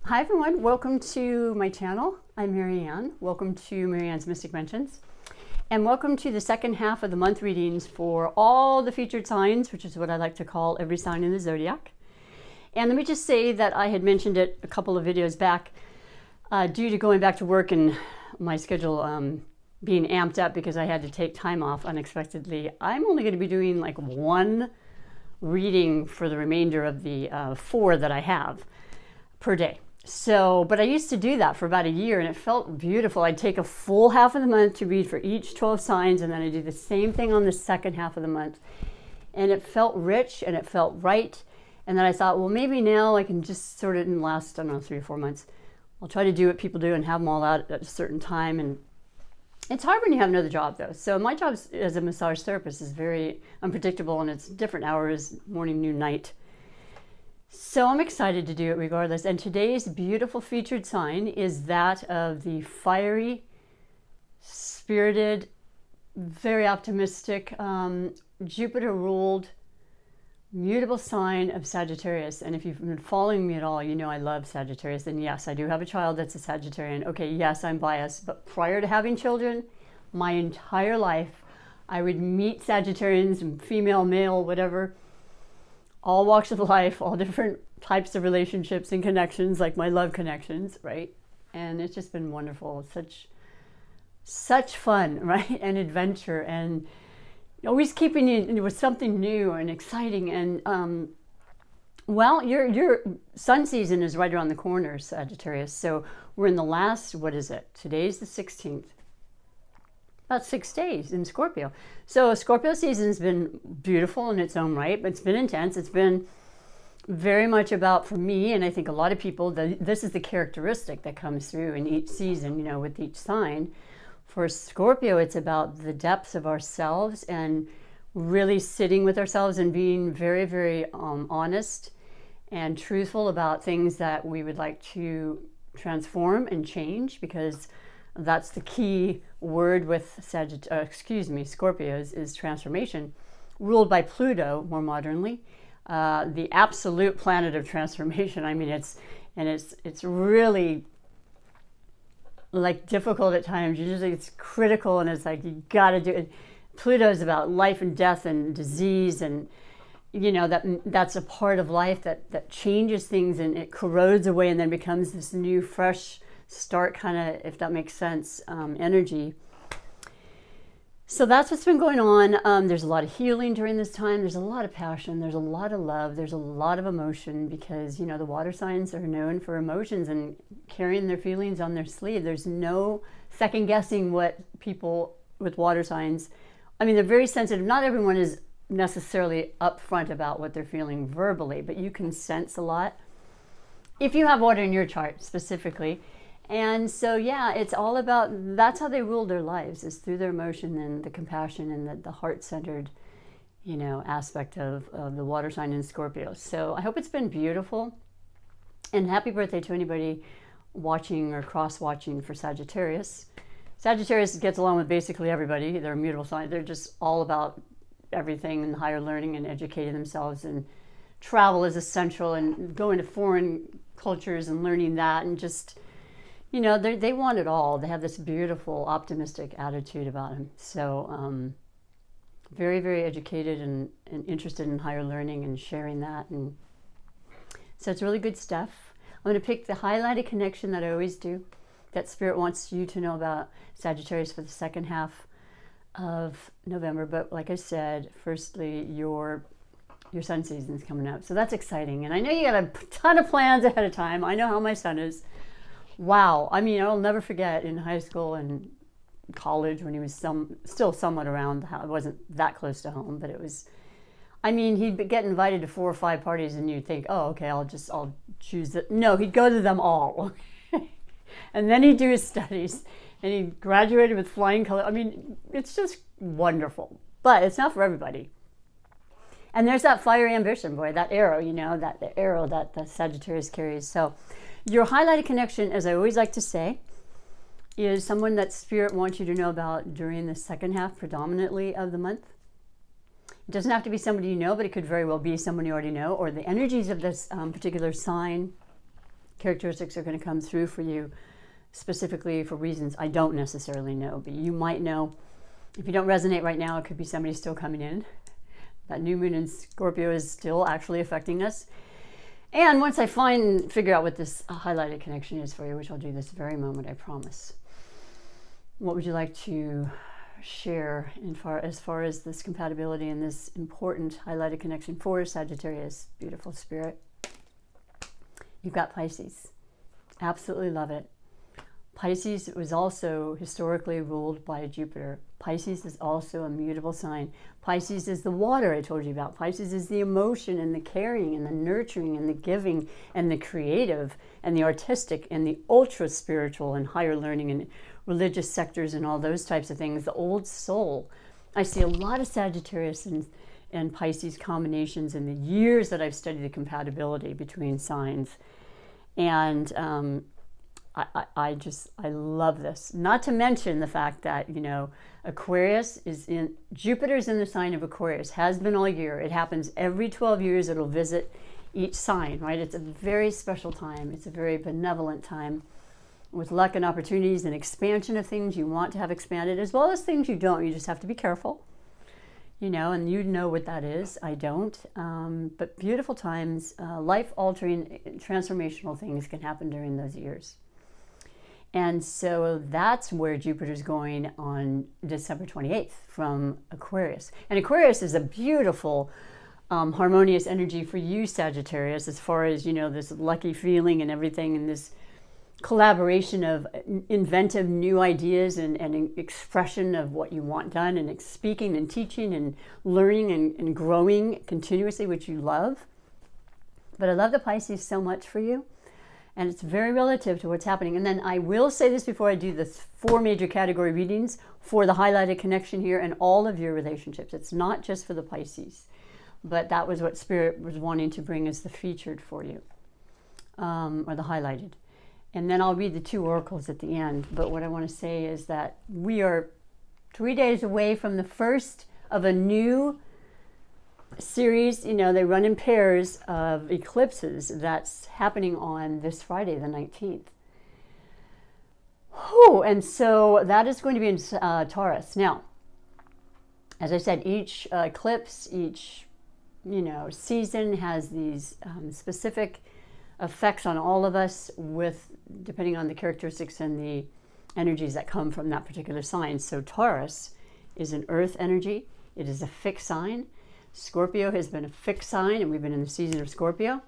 Hi everyone, welcome to my channel. I'm Marianne. Welcome to Marianne's Mystic Mentions. And welcome to the second half of the month readings for all the featured signs, which is what I like to call every sign in the zodiac. And let me just say that I had mentioned it a couple of videos back due to going back to work and my schedule being amped up because I had to take time off unexpectedly. I'm only going to be doing like one reading for the remainder of the 4 that I have per day. So, but I used to do that for about a year and it felt beautiful. I'd take a full half of the month to read for each 12 signs and then I do the same thing on the second half of the month. And it felt rich and it felt right. And then I thought, well, maybe now I can just sort of in the last, I don't know, 3 or 4 months, I'll try to do what people do and have them all out at a certain time. And it's hard when you have another job though. So my job as a massage therapist is very unpredictable and it's different hours, morning, noon, night. So I'm excited to do it regardless. And today's beautiful featured sign is that of the fiery, spirited, very optimistic, Jupiter-ruled, mutable sign of Sagittarius. And if you've been following me at all, you know I love Sagittarius. And yes, I do have a child that's a Sagittarian. Okay, yes, I'm biased. But prior to having children, my entire life, I would meet Sagittarians, female, male, whatever, all walks of life, all different types of relationships and connections, like my love connections, right? And it's just been wonderful. Such fun, right? And adventure, and always keeping you with something new and exciting. And well, your sun season is right around the corner, Sagittarius. So we're in the last, what is it? Today's the 16th. About 6 days in Scorpio. So Scorpio season's been beautiful in its own right, but it's been intense. It's been very much about, for me, and I think a lot of people, this is the characteristic that comes through in each season, you know, with each sign. For Scorpio, it's about the depths of ourselves and really sitting with ourselves and being very, very honest and truthful about things that we would like to transform and change, because that's the key word with Scorpios is transformation, ruled by Pluto more modernly, the absolute planet of transformation. I mean, it's really like difficult at times. Usually it's critical and it's like you got to do it. Pluto is about life and death and disease, and you know that's a part of life that changes things and it corrodes away and then becomes this new fresh start kind of, if that makes sense, energy. So that's what's been going on. There's a lot of healing during this time. There's a lot of passion. There's a lot of love. There's a lot of emotion because, you know, the water signs are known for emotions and carrying their feelings on their sleeve. There's no second guessing what people with water signs, I mean, they're very sensitive. Not everyone is necessarily upfront about what they're feeling verbally, but you can sense a lot if you have water in your chart specifically. And so, yeah, it's all about, that's how they rule their lives, is through their emotion and the compassion and the heart-centered, you know, aspect of the water sign in Scorpio. So I hope it's been beautiful. And happy birthday to anybody watching or cross-watching for Sagittarius. Sagittarius gets along with basically everybody. They're a mutable sign. They're just all about everything and higher learning and educating themselves. And travel is essential and going to foreign cultures and learning that and just, you know, they want it all. They have this beautiful, optimistic attitude about them. So very, very educated and interested in higher learning and sharing that. And so it's really good stuff. I'm going to pick the highlighted connection that I always do, that Spirit wants you to know about Sagittarius for the second half of November. But like I said, firstly, your sun season's coming up. So that's exciting. And I know you got a ton of plans ahead of time. I know how my son is. Wow. I mean, I'll never forget in high school and college when he was still somewhat around. I wasn't that close to home, but it was, I mean, he'd get invited to 4 or 5 parties and you'd think, oh, okay, I'll choose it. No, he'd go to them all. And then he'd do his studies and he graduated with flying colors. I mean, it's just wonderful, but it's not for everybody. And there's that fiery ambition, boy, that arrow, you know, the arrow that the Sagittarius carries. So your highlighted connection, as I always like to say, is someone that Spirit wants you to know about during the second half predominantly of the month. It doesn't have to be somebody you know, but it could very well be someone you already know, or the energies of this particular sign characteristics are going to come through for you specifically for reasons I don't necessarily know, but you might know. If you don't resonate right now, it could be somebody still coming in. That new moon in Scorpio is still actually affecting us. And once I figure out what this highlighted connection is for you, which I'll do this very moment, I promise. What would you like to share as far as this compatibility and this important highlighted connection for Sagittarius, beautiful spirit? You've got Pisces. Absolutely love it. Pisces was also historically ruled by Jupiter. Pisces is also a mutable sign. Pisces is the water I told you about. Pisces is the emotion and the caring and the nurturing and the giving and the creative and the artistic and the ultra spiritual and higher learning and religious sectors and all those types of things. The old soul. I see a lot of Sagittarius and Pisces combinations in the years that I've studied the compatibility between signs. And I love this. Not to mention the fact that, Aquarius Jupiter's in the sign of Aquarius, has been all year. It happens every 12 years. It'll visit each sign, right? It's a very special time. It's a very benevolent time with luck and opportunities and expansion of things you want to have expanded, as well as things you don't. You just have to be careful, and you know what that is. I don't. But beautiful times, life-altering, transformational things can happen during those years. And so that's where Jupiter's going on December 28th from Aquarius. And Aquarius is a beautiful, harmonious energy for you, Sagittarius, as far as, this lucky feeling and everything, and this collaboration of inventive new ideas and expression of what you want done, and speaking and teaching and learning and growing continuously, which you love. But I love the Pisces so much for you. And it's very relative to what's happening. And then I will say this before I do the 4 major category readings for the highlighted connection here and all of your relationships. It's not just for the Pisces, but that was what Spirit was wanting to bring as the featured for you, or the highlighted. And then I'll read the 2 oracles at the end. But what I want to say is that we are 3 days away from the first of a new series. They run in pairs of eclipses that's happening on this Friday, the 19th. And so that is going to be in Taurus. Now, as I said, each eclipse, each season has these specific effects on all of us, depending on the characteristics and the energies that come from that particular sign. So Taurus is an earth energy. It is a fixed sign. Scorpio has been a fixed sign, and we've been in the season of Scorpio.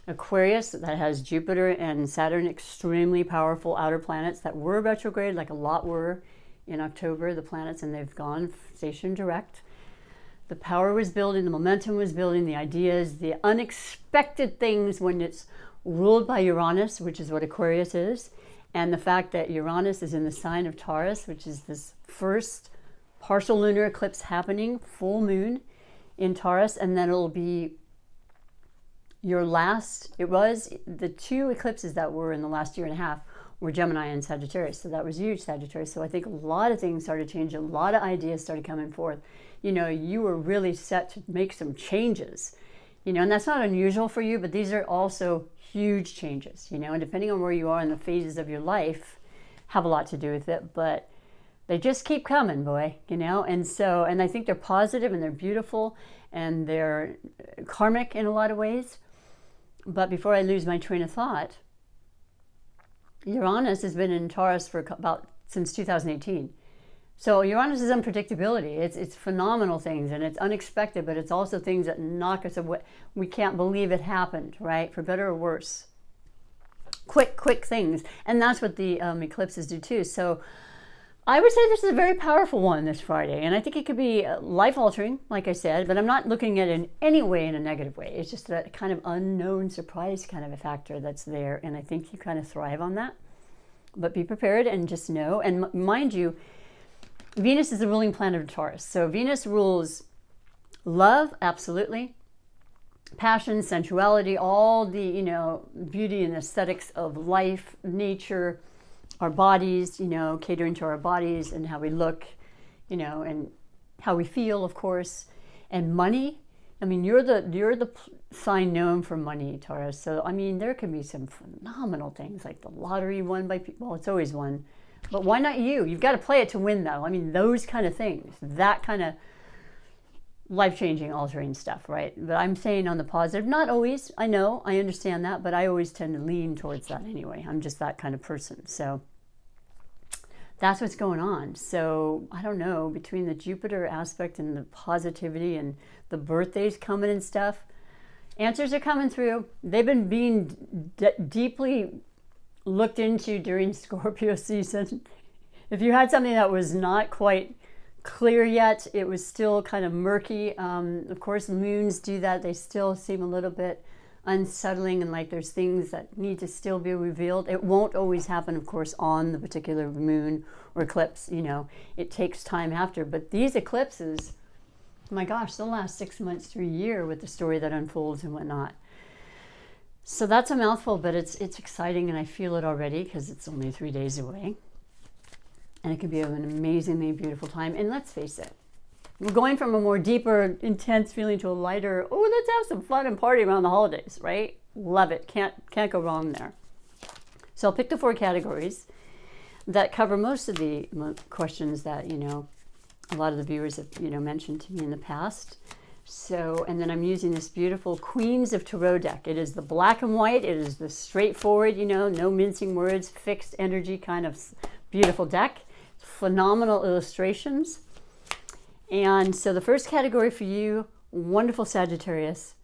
Aquarius, that has Jupiter and Saturn, extremely powerful outer planets that were retrograde, like a lot were in October, the planets, and they've gone station direct. The power was building, the momentum was building, the ideas, the unexpected things when it's ruled by Uranus, which is what Aquarius is, and the fact that Uranus is in the sign of Taurus, which is this first partial lunar eclipse happening, full moon in Taurus, and then it'll be your last. It was the 2 eclipses that were in the last year and a half were Gemini and Sagittarius, so that was huge, Sagittarius. So I think a lot of things started changing, a lot of ideas started coming forth. You were really set to make some changes, and that's not unusual for you, but these are also huge changes, and depending on where you are in the phases of your life, have a lot to do with it, but they just keep coming, boy, and I think they're positive and they're beautiful and they're karmic in a lot of ways. But before I lose my train of thought, Uranus has been in Taurus for since 2018. So Uranus is unpredictability. It's phenomenal things, and it's unexpected, but it's also things that knock us away. We can't believe it happened, right? For better or worse. Quick things. And that's what the eclipses do too. So I would say this is a very powerful one this Friday, and I think it could be life-altering, like I said, but I'm not looking at it in any way in a negative way. It's just that kind of unknown surprise kind of a factor that's there, and I think you kind of thrive on that. But be prepared and just know, and mind you, Venus is the ruling planet of Taurus. So Venus rules love, absolutely, passion, sensuality, all the, beauty and aesthetics of life, nature, our bodies, catering to our bodies and how we look, and how we feel, of course, and money, I mean, you're the sign known for money, Taurus. So I mean, there can be some phenomenal things like the lottery won by people. Well, it's always won, but why not you? You've got to play it to win, though. I mean, those kind of things, that kind of life-changing, altering stuff, right? But I'm saying on the positive, not always. I know, I understand that, but I always tend to lean towards that anyway. I'm just that kind of person. So that's what's going on. So I don't know, between the Jupiter aspect and the positivity and the birthdays coming and stuff, answers are coming through. They've been being deeply looked into during Scorpio season. If you had something that was not quite clear yet, it was still kind of murky. Of course, moons do that. They still seem a little bit unsettling, and like there's things that need to still be revealed. It won't always happen, of course, on the particular moon or eclipse. You know, it takes time after. But these eclipses, my gosh, they'll last 6 months to a year with the story that unfolds and whatnot. So that's a mouthful, but it's exciting, and I feel it already because it's only 3 days away. And it can be an amazingly beautiful time. And let's face it, we're going from a more deeper, intense feeling to a lighter, oh, let's have some fun and party around the holidays, right? Love it. Can't go wrong there. So I'll pick the 4 categories that cover most of the questions that, you know, a lot of the viewers have, you know, mentioned to me in the past. So, and then I'm using this beautiful Queens of Tarot deck. It is the black and white. It is the straightforward, you know, no mincing words, fixed energy kind of beautiful deck. Phenomenal illustrations. And so the first category for you, wonderful Sagittarius,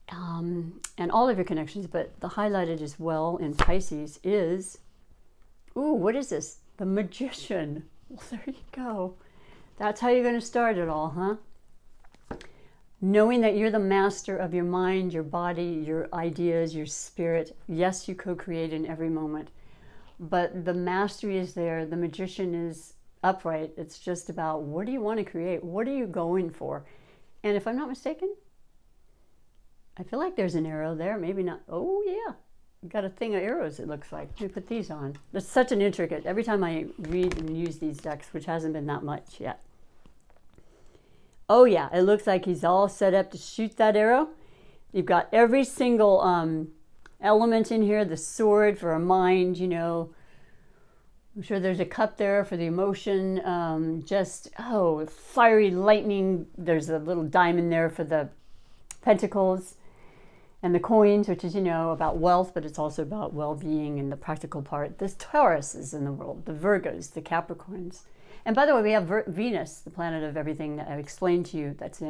and all of your connections, but the highlighted as well in Pisces is, ooh, what is this? The Magician. Well, there you go. That's how you're going to start it all, huh? Knowing that you're the master of your mind, your body, your ideas, your spirit. Yes, you co-create in every moment, but the mastery is there. The Magician is upright. It's just about, what do you want to create? What are you going for? And if I'm not mistaken, I feel like there's an arrow there. Maybe not. Oh, yeah. Got a thing of arrows, it looks like. Let me put these on. It's such an intricate, every time I read and use these decks, which hasn't been that much yet. Oh yeah, it looks like he's all set up to shoot that arrow. You've got every single element in here. The sword for a mind, you know. I'm sure there's a cup there for the emotion. Fiery lightning. There's a little diamond there for the pentacles. And the coins, which is, you know, about wealth, but it's also about well-being and the practical part. There's Tauruses in the world, the Virgos, the Capricorns. And by the way, we have Venus, the planet of everything that I've explained to you, that's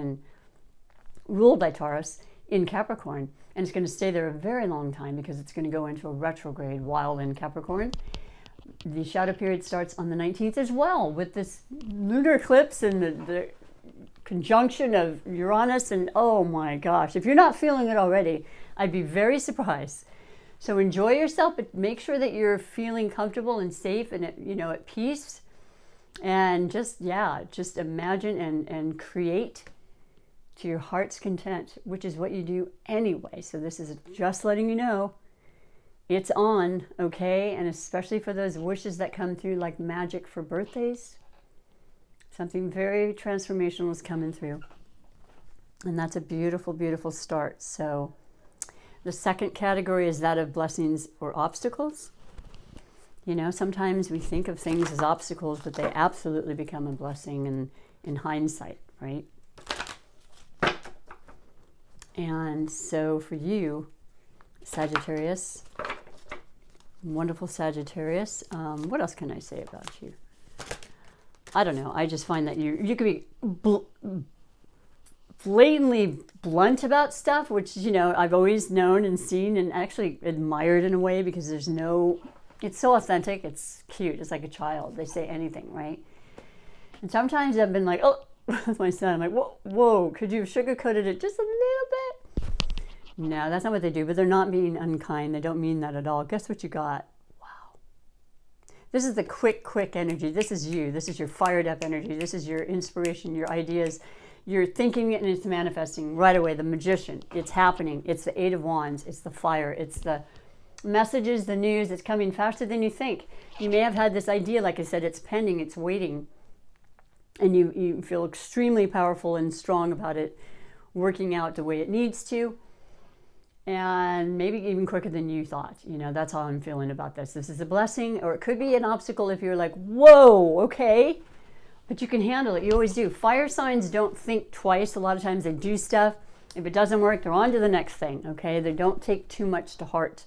ruled by Taurus, in Capricorn. And it's going to stay there a very long time because it's going to go into a retrograde while in Capricorn. The shadow period starts on the 19th as well, with this lunar eclipse and the conjunction of Uranus, and oh my gosh, if you're not feeling it already, I'd be very surprised. So enjoy yourself, but make sure that you're feeling comfortable and safe and at peace, and just imagine and create to your heart's content, which is what you do anyway. So this is just letting you know it's on, okay? And especially for those wishes that come through like magic for birthdays. Something very transformational is coming through. And that's a beautiful, beautiful start. So the second category is that of blessings or obstacles. You know, sometimes we think of things as obstacles, but they absolutely become a blessing in hindsight, right? And so for you, Sagittarius, wonderful Sagittarius, what else can I say about you? I don't know. I just find that you could be blatantly blunt about stuff, which, you know, I've always known and seen and actually admired in a way, because it's so authentic. It's cute. It's like a child. They say anything, right? And sometimes I've been like, oh, with my son, I'm like, whoa, could you have sugarcoated it just a little bit? No, that's not what they do, but they're not being unkind. They don't mean that at all. Guess what you got? This is the quick energy. This is you. This is your fired up energy. This is your inspiration, your ideas. You're thinking it and it's manifesting right away. The Magician. It's happening. It's the Eight of Wands. It's the fire. It's the messages, the news. It's coming faster than you think. You may have had this idea, like I said, it's pending, it's waiting. And you feel extremely powerful and strong about it. working out the way it needs to, and maybe even quicker than you thought. You know, that's how I'm feeling about this. This is a blessing, or it could be an obstacle if you're like, whoa, okay, but you can handle it. You always do. Fire signs don't think twice. A lot of times they do stuff. If it doesn't work, they're on to the next thing, okay? They don't take too much to heart,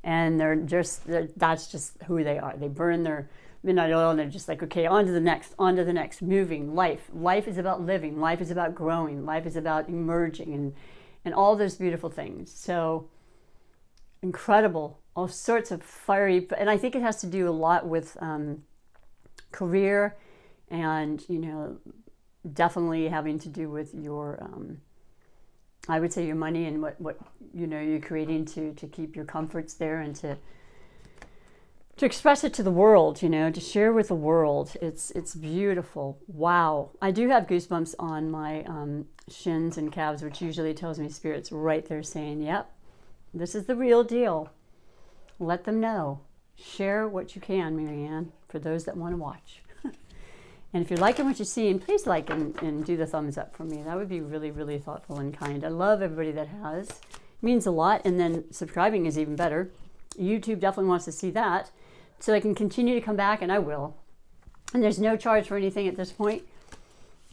and that's just who they are. They burn their midnight oil, and they're just like, okay, on to the next, moving. Life is about living. Life is about growing. Life is about emerging, and all those beautiful things. So incredible, all sorts of fiery, and I think it has to do a lot with career, and, you know, definitely having to do with your, I would say, your money, and what you know, you're creating to keep your comforts there, and to express it to the world, you know, to share with the world. It's beautiful. Wow. I do have goosebumps on my shins and calves, which usually tells me Spirit's right there saying, yep, this is the real deal. Let them know. Share what you can, Marianne, for those that want to watch. And if you're liking what you're seeing, please like and do the thumbs up for me. That would be really, really thoughtful and kind. I love everybody that has. It means a lot. And then subscribing is even better. YouTube definitely wants to see that, so I can continue to come back, and I will. And there's no charge for anything at this point.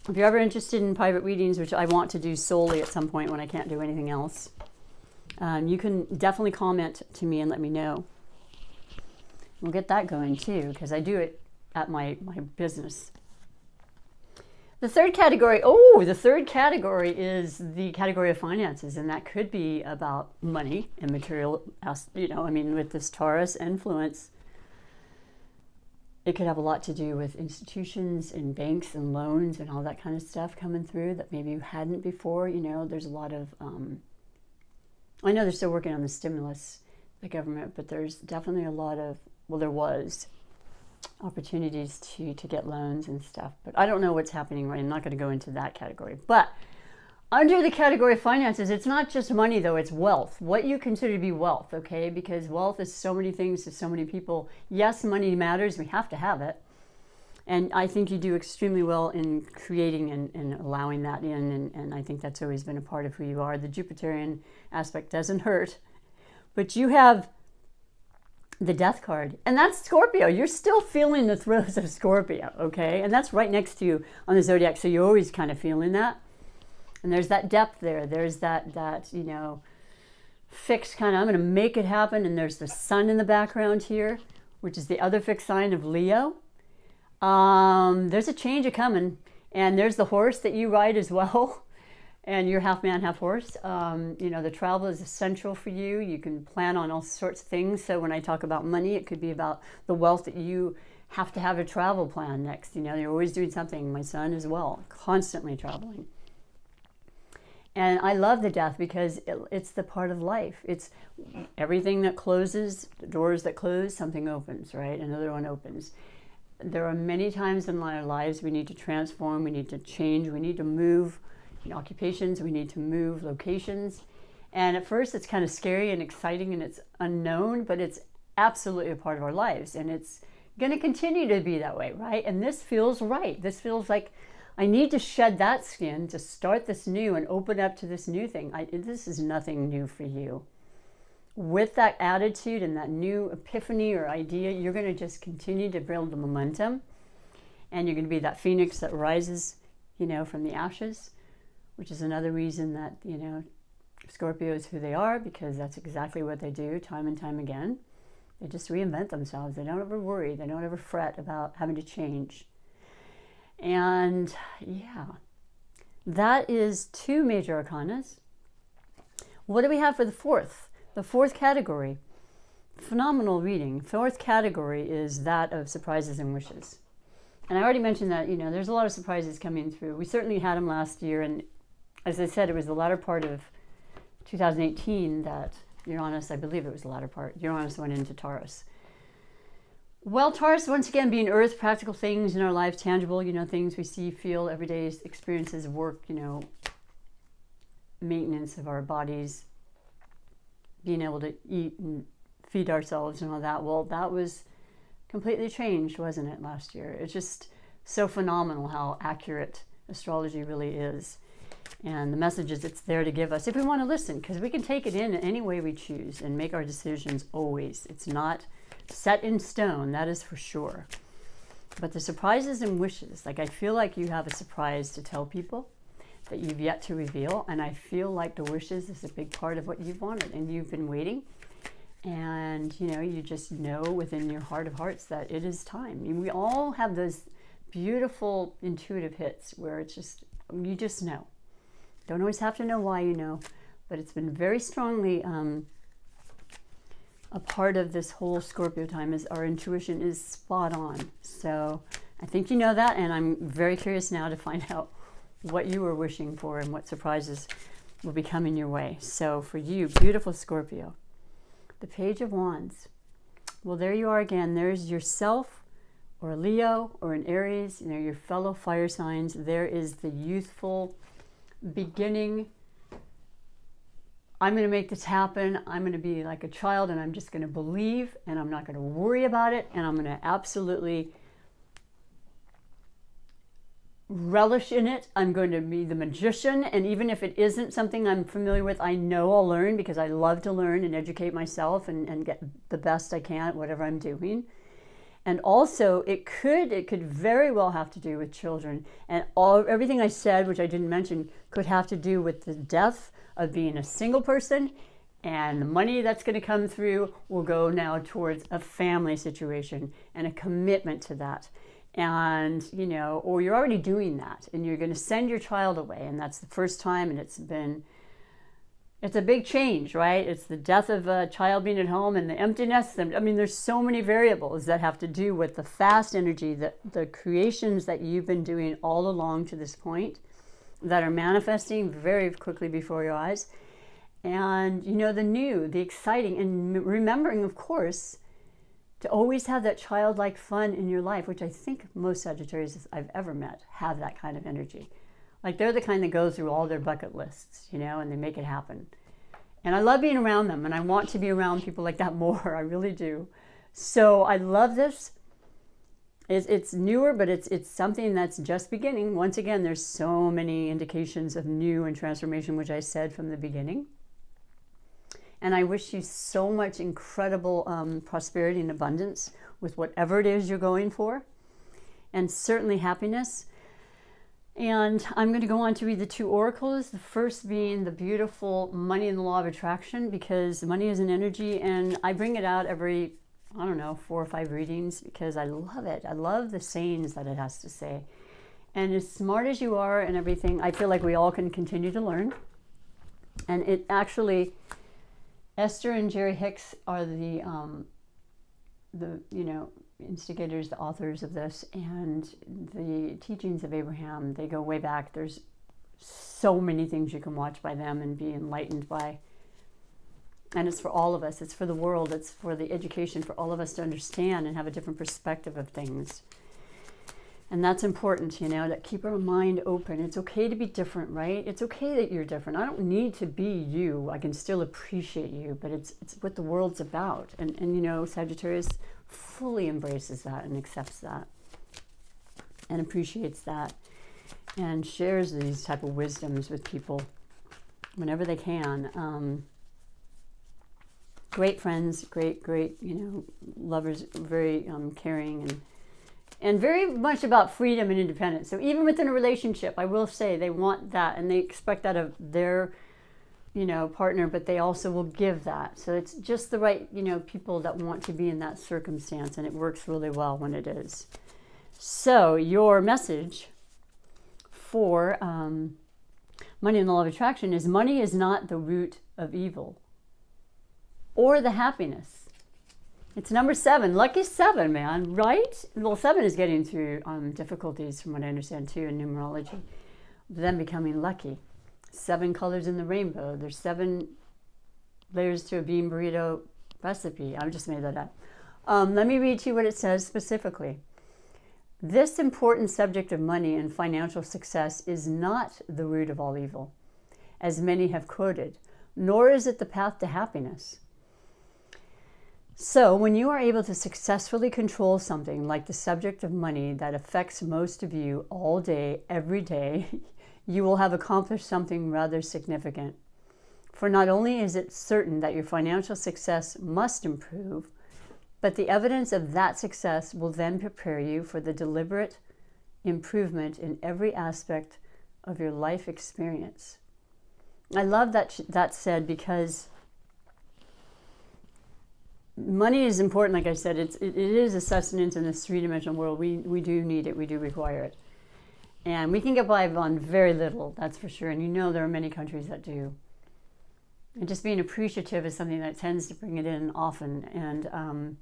If you're ever interested in private readings, which I want to do solely at some point when I can't do anything else, you can definitely comment to me and let me know. We'll get that going too, because I do it at my business. The third category is the category of finances, and that could be about money and material, you know, I mean, with this Taurus influence, it could have a lot to do with institutions and banks and loans and all that kind of stuff coming through that maybe you hadn't before. You know, there's a lot of, I know they're still working on the stimulus, the government, but there's definitely a lot of, well, there was opportunities to get loans and stuff, but I don't know what's happening right. I'm not going to go into that category. But under the category of finances, it's not just money, though. It's wealth. What you consider to be wealth, okay? Because wealth is so many things to so many people. Yes, money matters. We have to have it. And I think you do extremely well in creating and allowing that in. And I think that's always been a part of who you are. The Jupiterian aspect doesn't hurt. But you have the Death card. And that's Scorpio. You're still feeling the throes of Scorpio, okay? And that's right next to you on the zodiac. So you're always kind of feeling that. And there's that depth there. There's that you know, fixed kind of, I'm going to make it happen. And there's the sun in the background here, which is the other fixed sign of Leo. There's a change coming. And there's the horse that you ride as well. And you're half man, half horse. You know, the travel is essential for you. You can plan on all sorts of things. So when I talk about money, it could be about the wealth that you have to have a travel plan next. You know, you're always doing something. My son as well, constantly traveling. And I love the Death because it's the part of life. It's everything that closes, the doors that close, something opens, right? Another one opens. There are many times in our lives we need to transform, we need to change, we need to move in occupations, we need to move locations. And at first it's kind of scary and exciting and it's unknown, but it's absolutely a part of our lives. And it's going to continue to be that way, right? And this feels right. This feels like I need to shed that skin to start this new and open up to this new thing. This is nothing new for you. With that attitude and that new epiphany or idea, you're going to just continue to build the momentum. And you're going to be that phoenix that rises, you know, from the ashes, which is another reason that, you know, Scorpio is who they are, because that's exactly what they do time and time again. They just reinvent themselves. They don't ever worry. They don't ever fret about having to change. And yeah, that is two major arcanas. What do we have for the fourth? The fourth category, phenomenal reading. Fourth category is that of surprises and wishes. And I already mentioned that, you know, there's a lot of surprises coming through. We certainly had them last year. And as I said, it was the latter part of 2018 that Uranus, I believe it was the latter part, Uranus went into Taurus. Well, Taurus, once again, being Earth, practical things in our lives, tangible, you know, things we see, feel, everyday experiences of work, you know, maintenance of our bodies, being able to eat and feed ourselves and all that. Well, that was completely changed, wasn't it, last year? It's just so phenomenal how accurate astrology really is. And the message is it's there to give us if we want to listen, because we can take it in any way we choose and make our decisions always. It's not set in stone, that is for sure. But the surprises and wishes, like I feel like you have a surprise to tell people that you've yet to reveal, and I feel like the wishes is a big part of what you've wanted and you've been waiting. And you know, you just know within your heart of hearts that it is time. We all have those beautiful intuitive hits where it's just, you just know. Don't always have to know why you know, but it's been very strongly a part of this whole Scorpio time is our intuition is spot on. So I think you know that, and I'm very curious now to find out what you were wishing for and what surprises will be coming your way. So for you, beautiful Scorpio, the Page of Wands. Well, there you are again. There's yourself, or a Leo, or an Aries, you know, your fellow fire signs. There is the youthful beginning. I'm going to make this happen. I'm going to be like a child, and I'm just going to believe, and I'm not going to worry about it, and I'm going to absolutely relish in it. I'm going to be the magician, and even if it isn't something I'm familiar with, I know I'll learn, because I love to learn and educate myself and get the best I can at whatever I'm doing. And also, it could very well have to do with children. And everything I said, which I didn't mention, could have to do with the death of being a single person, and the money that's going to come through will go now towards a family situation and a commitment to that. And, you know, or you're already doing that, and you're going to send your child away, and that's the first time, and it's a big change, right? It's the death of a child being at home and the emptiness. I mean, there's so many variables that have to do with the fast energy, the creations that you've been doing all along to this point that are manifesting very quickly before your eyes. And, you know, the new, the exciting, and remembering, of course, to always have that childlike fun in your life, which I think most Sagittarius I've ever met have that kind of energy. Like they're the kind that go through all their bucket lists, you know, and they make it happen. And I love being around them, and I want to be around people like that more. I really do. So I love this. It's newer, but it's something that's just beginning. Once again, there's so many indications of new and transformation, which I said from the beginning. And I wish you so much incredible prosperity and abundance with whatever it is you're going for, and certainly happiness. And I'm going to go on to read the two oracles, the first being the beautiful Money and the Law of Attraction, because money is an energy, and I bring it out every, I don't know, 4 or 5 readings, because I love it. I love the sayings that it has to say. And as smart as you are and everything, I feel like we all can continue to learn. And it actually, Esther and Jerry Hicks are the you know, instigators, the authors of this, and the teachings of Abraham, they go way back. There's so many things you can watch by them and be enlightened by. And it's for all of us. It's for the world. It's for the education for all of us to understand and have a different perspective of things. And that's important, you know, to keep our mind open. It's okay to be different, right? It's okay that you're different. I don't need to be you. I can still appreciate you, but it's what the world's about. And you know, Sagittarius fully embraces that and accepts that and appreciates that and shares these type of wisdoms with people whenever they can. Great friends, great, you know, lovers, very caring and very much about freedom and independence. So even within a relationship, I will say they want that, and they expect that of their, you know, partner, but they also will give that. So it's just the right, you know, people that want to be in that circumstance, and it works really well when it is. So your message for Money and the Law of Attraction is money is not the root of evil or the happiness. It's number 7, lucky 7, man, right? Well, 7 is getting through difficulties, from what I understand, too, in numerology. Then becoming lucky. 7 colors in the rainbow. There's 7 layers to a bean burrito recipe. I just made that up. Let me read to you what it says specifically. This important subject of money and financial success is not the root of all evil, as many have quoted, nor is it the path to happiness. So when you are able to successfully control something like the subject of money that affects most of you all day, every day, you will have accomplished something rather significant. For not only is it certain that your financial success must improve, but the evidence of that success will then prepare you for the deliberate improvement in every aspect of your life experience. I love that said, because money is important. Like I said, it is a sustenance in this three-dimensional world. We do need it. We do require it. And we can get by on very little, that's for sure. And you know there are many countries that do. And just being appreciative is something that tends to bring it in often. And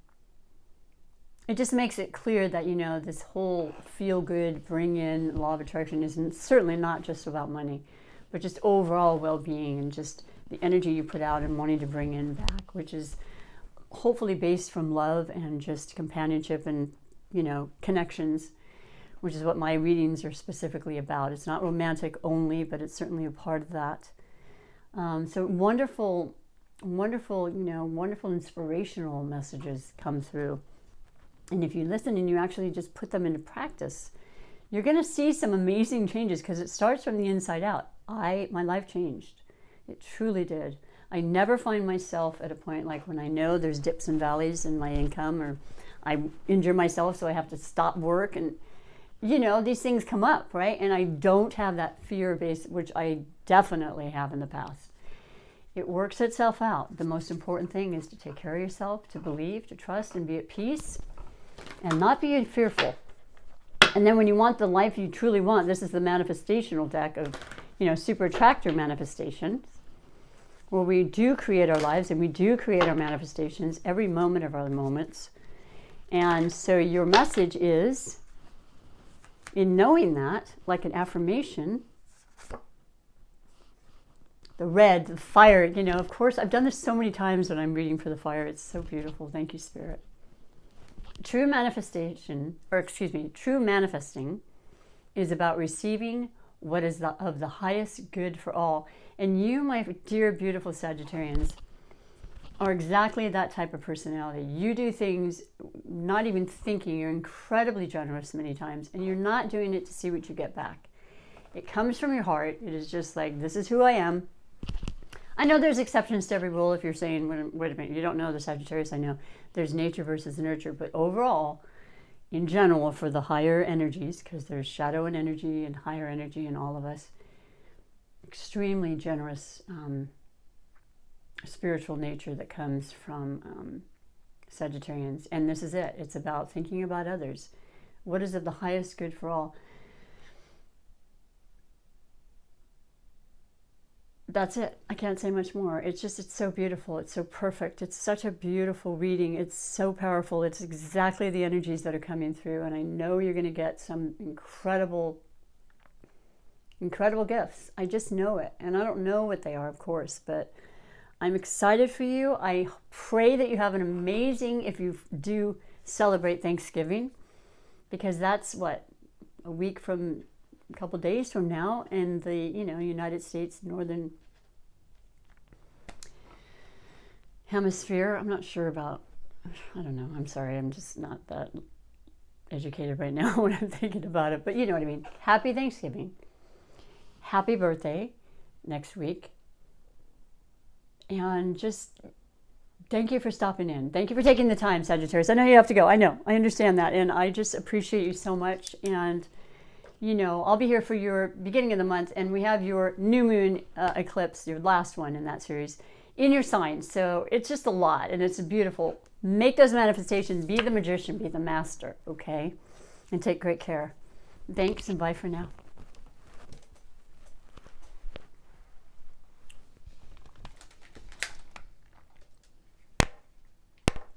it just makes it clear that, you know, this whole feel-good, bring-in law of attraction is certainly not just about money, but just overall well-being and just the energy you put out and wanting to bring in back, which is hopefully based from love and just companionship and, you know, connections, which is what my readings are specifically about. It's not romantic only, but it's certainly a part of that. So wonderful, wonderful, you know, wonderful inspirational messages come through. And if you listen and you actually just put them into practice, you're going to see some amazing changes, because it starts from the inside out. My life changed. It truly did. I never find myself at a point like when I know there's dips and valleys in my income, or I injure myself so I have to stop work, and you know, these things come up, right? And I don't have that fear base, which I definitely have in the past. It works itself out. The most important thing is to take care of yourself, to believe, to trust, and be at peace, and not be fearful. And then when you want the life you truly want, this is the manifestational deck of, you know, super attractor manifestations, where we do create our lives and we do create our manifestations every moment of our moments. And so your message is, in knowing that, like an affirmation, the red, the fire, you know, of course, I've done this so many times when I'm reading for the fire. It's so beautiful. Thank you, Spirit. True manifesting is about receiving what is of the highest good for all. And you, my dear, beautiful Sagittarians, are exactly that type of personality. You do things not even thinking. You're incredibly generous many times, and you're not doing it to see what you get back. It comes from your heart. It is just like, this is who I am. I know there's exceptions to every rule. If you're saying, wait a minute, you don't know the Sagittarius, I know there's nature versus nurture, but overall, in general, for the higher energies, because there's shadow and energy and higher energy in all of us, extremely generous spiritual nature that comes from Sagittarians. And this is it. It's about thinking about others. What is of the highest good for all? That's it. I can't say much more. It's so beautiful. It's so perfect. It's such a beautiful reading. It's so powerful. It's exactly the energies that are coming through. And I know you're going to get some incredible gifts. I just know it. And I don't know what they are, of course, but I'm excited for you. I pray that you have an amazing, if you do celebrate Thanksgiving, because that's what, a week from, a couple days from now in the, you know, United States, Northern Hemisphere. I'm not sure about, I don't know. I'm sorry. I'm just not that educated right now when I'm thinking about it, but you know what I mean. Happy Thanksgiving. Happy birthday next week. And just thank you for stopping in. Thank you for taking the time, Sagittarius. I know you have to go. I know. I understand that. And I just appreciate you so much. And, you know, I'll be here for your beginning of the month. And we have your new moon eclipse, your last one in that series, in your sign. So it's just a lot. And it's beautiful. Make those manifestations. Be the magician. Be the master. Okay? And take great care. Thanks and bye for now.